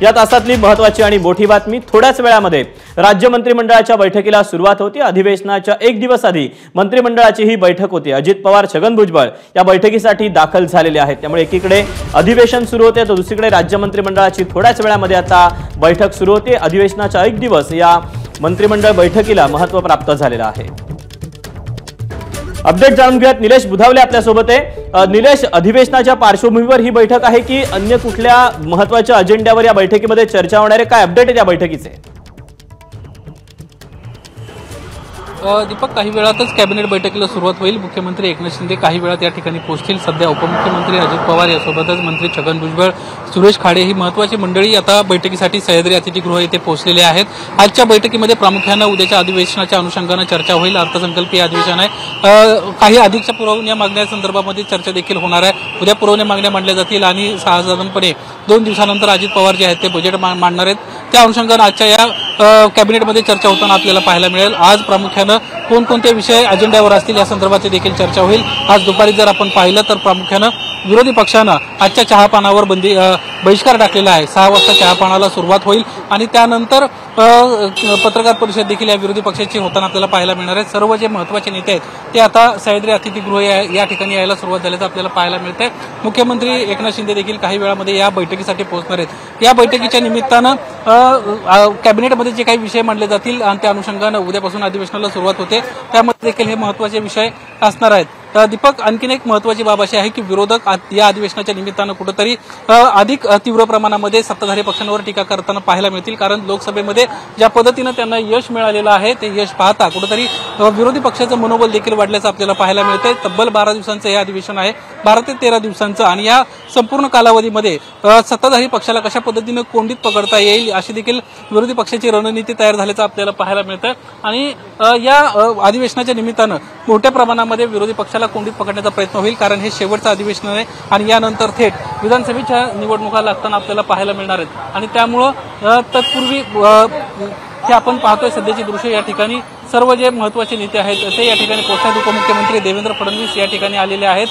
या तासातली महत्त्वाची आणि मोठी बातमी, थोड्याच वेळामध्ये राज्य मंत्रिमंडळाच्या बैठकीला सुरुवात होती। अधिवेशनाच्या एक दिवस आधी मंत्रिमंडळाची ही बैठक होती। अजित पवार, छगन भुजबळ या बैठकीसाठी दाखल झालेले आहेत। त्यामुळे एकीकडे अधिवेशन सुरू होते तर दुसरीकडे राज्य मंत्रिमंडळाची थोड्याच वेळामध्ये आता बैठक सुरू होते। अधिवेशनाचा एक दिवस या मंत्रिमंडळ बैठकीला महत्त्व प्राप्त झालेलं आहे। अपडेट जाणून घेऊयात, निलेश बुधावले आपल्या सोबत आहे। निलेश, अधिवेशनाच्या पार्श्वभूमीवर ही बैठक आहे की अन्य कुठल्या महत्त्वाच्या अजेंड्यावर या बैठकीमध्ये चर्चा होणार आहे? काय अपडेट आहे त्या बैठकीचे? दीपक, काही वेळातच कॅबिनेट बैठकीला सुरुवात होईल। मुख्यमंत्री एकनाथ शिंदे काही वेळात या ठिकाणी पोहोचतील। सध्या उपमुख्यमंत्री अजित पवार यासोबतच मंत्री छगन भुजबळ, सुरेश खाडे ही महत्त्वाची मंडळी आता बैठकीसाठी सह्याद्री अतिथीगृह येथे पोहोचलेले आहेत। आजच्या बैठकीमध्ये प्रामुख्याने उद्याच्या अधिवेशनाच्या अनुषंगाने चर्चा होईल। अर्थसंकल्पीय अधिवेशन आहे। काही अधिकच्या पुरवण्या मागण्यासंदर्भामध्ये चर्चा देखील होणार आहे। उद्या पुरवण्या मागण्या मांडल्या जातील आणि साधारणपणे 2 दिवसानंतर अजित पवार जे आहेत ते बजेट मांडणार आहेत। त्या अनुषंगाने आजच्या या कॅबिनेटमध्ये चर्चा होताना आपल्याला पाहायला मिळेल। आज प्रामुख्याने कोणकोणते विषय अजेंड्यावर असतील या संदर्भात देखील चर्चा होईल। आज दुपारी जर आपण पाहिलं तर प्रामुख्याने विरोधी पक्षानं आजच्या चहापानावर बहिष्कार टाकलेला आहे। 6 वाजता चहापानाला सुरुवात होईल आणि त्यानंतर पत्रकार परिषद देखील या विरोधी पक्षाची होताना आपल्याला पाहायला मिळणार आहे। सर्व जे महत्त्वाचे नेते आहेत ते आता सह्याद्री अतिथीगृह या ठिकाणी यायला सुरुवात झाल्याचं आपल्याला पाहायला मिळतंय। मुख्यमंत्री एकनाथ शिंदे देखील काही वेळामध्ये या बैठकीसाठी पोहोचणार आहेत। या बैठकीच्या निमित्तानं कॅबिनेटमध्ये जे काही विषय मांडले जातील आणि त्या अनुषंगाने उद्यापासून अधिवेशनाला सुरुवात होते, त्यामध्ये देखील हे महत्त्वाचे विषय असणार आहेत। दीपक, आणखीन एक महत्त्वाची बाब अशी आहे की विरोधक या अधिवेशनाच्या निमित्तानं कुठेतरी अधिक तीव्र प्रमाणामध्ये सत्ताधारी पक्षांवर टीका करताना पाहायला मिळतील। कारण लोकसभेमध्ये ज्या पद्धतीनं त्यांना यश मिळालेलं आहे ते यश पाहता कुठेतरी विरोधी पक्षाचं मनोबल देखील वाढल्याचं आपल्याला पाहायला मिळतंय। तब्बल 12 दिवसांचं हे अधिवेशन आहे, 12 ते 13 दिवसांचं, आणि या संपूर्ण कालावधीमध्ये सत्ताधारी पक्षाला कशा पद्धतीनं कोंडीत पकडता येईल अशी देखील विरोधी पक्षाची रणनीती तयार झाल्याचं आपल्याला पाहायला मिळतं। आणि या अधिवेशनाच्या निमित्तानं मोठ्या प्रमाणामध्ये विरोधी पक्षाला कोंडीत पकडण्याचा प्रयत्न होईल, कारण हे शेवटचं अधिवेशन आहे आणि यानंतर थेट विधानसभेच्या निवडणुका लागताना आपल्याला पाहायला मिळणार आहेत। आणि त्यामुळं तत्पूर्वी हे आपण पाहतोय सध्याची दृश्य, या ठिकाणी सर्व जे महत्त्वाचे नेते आहेत ते या ठिकाणी पोहोचतात। उपमुख्यमंत्री देवेंद्र फडणवीस या ठिकाणी आलेले आहेत।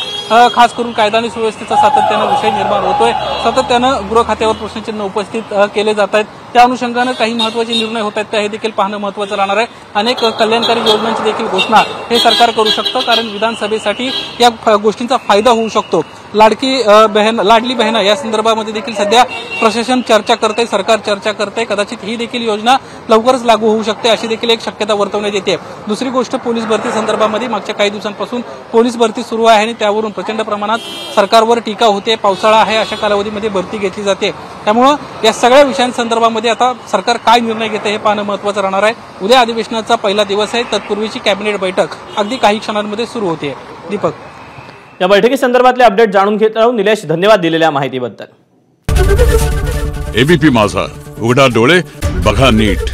खास करून कायदा आणि सुव्यवस्थेचा सातत्यानं विषय निर्माण होतोय, सातत्यानं गृह खात्यावर प्रश्नचिन्ह उपस्थित केले जात आहेत। त्या अनुषंगानं काही महत्त्वाचे निर्णय होत आहेत, ते देखील पाहणं महत्त्वाचं राहणार आहे। अनेक कल्याणकारी योजनांची देखील घोषणा हे सरकार करू शकतं, कारण विधानसभेसाठी या गोष्टींचा फायदा होऊ शकतो। लाडली बहीण या संदर्भामध्ये देखील सध्या प्रशासन चर्चा करते, सरकार चर्चा करते। कदाचित ही देखील योजना लवकरच लागू होऊ शकते अशी देखील एक शक्यता वर्तवण्यात येते। दुसरी गोष्ट, पोलीस भरती संदर्भामध्ये मागच्या काही दिवसांपासून पोलीस भरती सुरू आहे आणि त्यावरून प्रचंड प्रमाणात सरकारवर टीका होते। पावसाळा आहे अशा कालावधीमध्ये भरती घेतली जाते, त्यामुळं या सगळ्या विषयांसंदर्भामध्ये आता सरकार काय निर्णय घेते हे पाहणं महत्त्वाचं राहणार आहे। उद्या अधिवेशनाचा पहिला दिवस आहे, तत्पूर्वीची कॅबिनेट बैठक अगदी काही क्षणांमध्ये सुरू होते। दीपक, या बैठकी संदर्भातले अपडेट जाणून घेत राहू। निलेश, धन्यवाद दिलेल्या माहितीबद्दल। एबीपी माझा, उघडा डोळे बघा नीट।